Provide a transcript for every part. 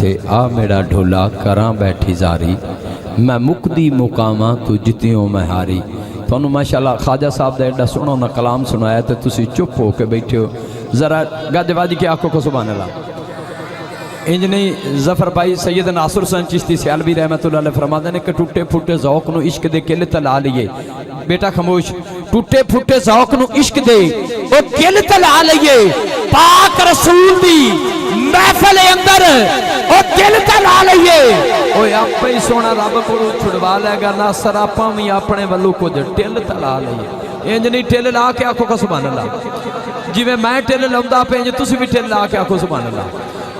थे आ मेरा ढोला करां बैठी जारी, मैं मुकदी मुकामा तू जितियों मैं हारी। तुहानू माशाअल्लाह ख्वाजा साहब का एडा सोहना उन्हें कलाम सुनाया तो तुसी चुप हो के बैठे हो, जरा गज वज के आखो को सुभान अल्लाह। इंज नहीं जफर भाई सैयद नासुर हुसैन चिश्ती सियालवी रहमतुल्लाह अलैह फरमाते हैं कि टुटे फुटे जौक नू इश्क दे किल तला लिए। बेटा खामोश, टुटे फुटे जौक नू इश्क दे ओ किल तला लिए, पाक रसूल दी महफिल अंदर ओ दिल तला लिए। ओए आपे ही सोना रब को छुड़वा लेगा नासर, आपां भी अपने वालों कुछ टिल तला लिए। इंज नहीं टिल ला के आखो का सुभान अल्लाह, जिवें मैं टिल लाउंदा पे इंज तुसीं भी टिल ला के आखो सुभान अल्लाह।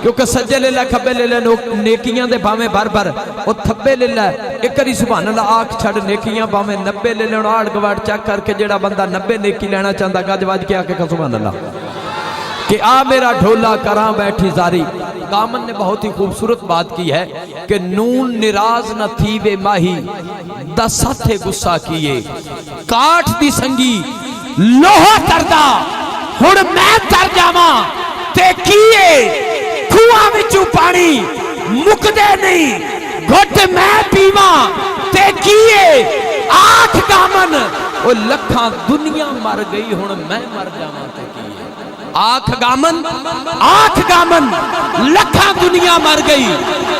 क्योंकि सज्जे ले लै खब्बे ले लै नेकियां दे भावें भर भर ओ थब्बे ले लै, एक करी सुभान अल्लाह आख छड़ नेकियां भावें 90 ले लेण, आड़ गवाड़ चेक करके जेड़ा बंदा 90 नेकी लेना चाहता गज वज के आके सुभान अल्लाह कि आ मेरा ढोला करां बैठी जारी। दामन ने बहुत ही खूबसूरत बात की है कि नून निराज न थी वे माही, दस साथे गुस्सा किए, काठ दी संगी लोहा तरदा, हुण मैं तर जावां ते कीए, खूहां विचों पानी मुकदे नहीं, घुट मैं पीवां ते कीए, आठ दामन ओ लखां दुनिया मर गई, हुण मैं मर जावां ते कीए। आख गामन लखा दुनिया मर गई,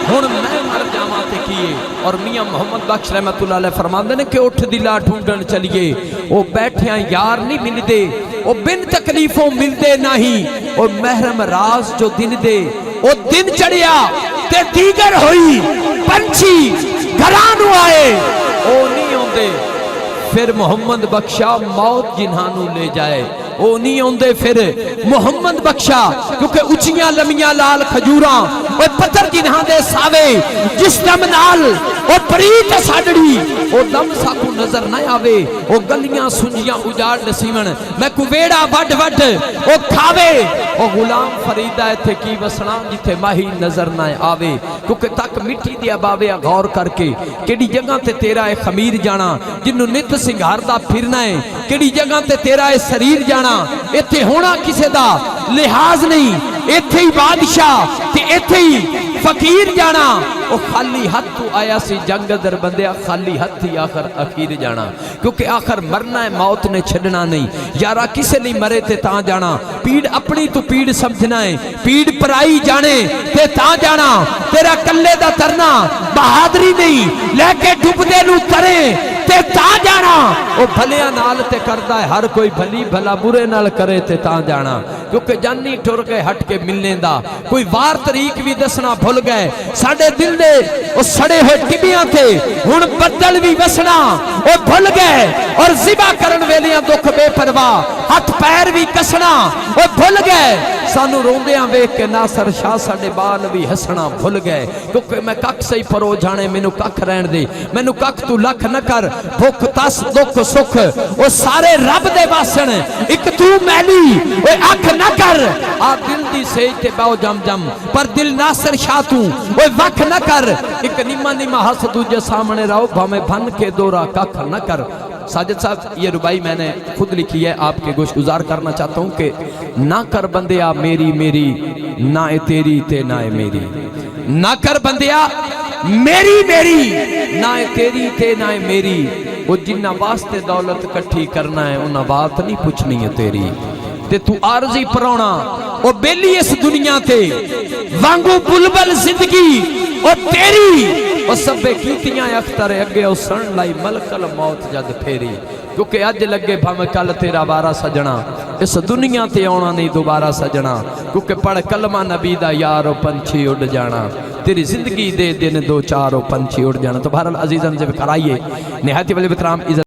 हुण मैं मर जावां ते कीए। और मियां मोहम्मद बख्श रहमतुल्लाह अलैह फरमांदे ने कि उठ दिला ढूंढन चलिए, ओ बैठिया यार नहीं मिलदे, ओ बिन तकलीफों मिलदे नहीं, ओ महरम राज जो दिन दे, ओ दिन चढ़िया ते दीगर होई, पंछी घरां नूं आए ओ नहीं आउंदे, फिर मोहम्मद बख्शा मौत जिन्हां नूं ले जाए ओ नहीं आउंदे फिर मोहम्मद बख्शा। क्योंकि उचियां लमियां लाल खजूरां ओ पत्थर जिन्हां दे सावे, जिस दम नाल ओ प्रीत साडड़ी ओ दम साकू नजर ना आवे, ओ गलियां सुंजियां उजाड़ नसीवन, मैं कुवेड़ा वड वड ओ खावे, ओ गुलाम फरीदा इत्थे की वसना जिथे माही नजर ना आवे। क्योंकि तक मिट्टी दिया बावे गौर करके केड़ी जगह ते तेरा है खमीर जाना, जिन्नू नित सिंगारदा फिरना है, केड़ी जगह ते तेरा है शरीर जाना, इत्थे होना किसे दा लिहाज नहीं, इत्थे ही बादशाह ते इत्थे ही फकीर जाना। ओ खाली हथ तू आया सी जंग दर बंदिया, खाली हथ ही आखिर अखीर जाना। क्योंकि आखिर मरना है, मौत ने छड़ना नहीं यारा, किसे नहीं मरे ते ता जाना। पीड़ अपनी तू पीड़ समझना है, पीड़ पराई जाने ते ता जाना। तेरा कल्ले दा तरना बहादुरी नहीं, लेके डुबदे नू तरे ते ता जाना। ओ भलिया नाल ते करदा है हर कोई, भली भला बुरे नाल करे ते ता जाना। क्योंकि जानी टुर गए हट के मिलने दा, कोई वार तरीक भी दसना भुल गए, साडे दिल दे ओ सड़े हुए टिबियां थे हुण बदल भी वसना ओ भुल गए, और जिबा करन वेलियां दुख बेपरवाह, हथ पैर भी कसना ओ भुल गए। सानू रोंदियां वेख के नासर शाह साडे बाल भी हसना भुल गए। क्योंकि मैं कख सही परो जाने, मैनू कख रहन दे, मैनू कख तू लख न कर, भुख तस दुख सुख ओ सारे रब दे वासन, एक तू मैली ओए अख न कर। आ दिल दी सेज ते बाओ जम जम, पर दिल नासर शाह तू ओए वख न कर। एक निमा निमा हस दूजे सामने रहो, भाਵੇਂ भन के दोरा कख न कर। साजिद साहब ये रुबाई मैंने खुद लिखी है, आपके गोश गुजार करना चाहता हूँ कि ना कर बंदिया मेरी मेरी, ना ए तेरी ते ना ए मेरी, ना कर बंदिया मेरी मेरी, ना ए तेरी ते ना ए मेरी। वो जिन्ना वास्ते दौलत कट्ठी करना है, उन्ना बात नहीं पूछनी है तेरी, ते तू आरजी परौना ओ बेली इस दुनिया ते, वांगू बुलबुल जिंदगी ओ तेरी। ओ सबे कीतियां अख्तर अगे ओ सन लाई मलकल मौत जद फेरी। क्योंकि अज लगे भावे कल तेरा वारा सजना, इस दुनिया ते आना नहीं दोबारा सजना। क्योंकि पढ़ कलमा नबी दा यारो पंछी उड़ जाना, तेरी जिंदगी दे दिन दो चार ओ पंछी उड़ जाना। तो बहरहाल अजीजन जब कराइए निहायत वली इज़्ज़त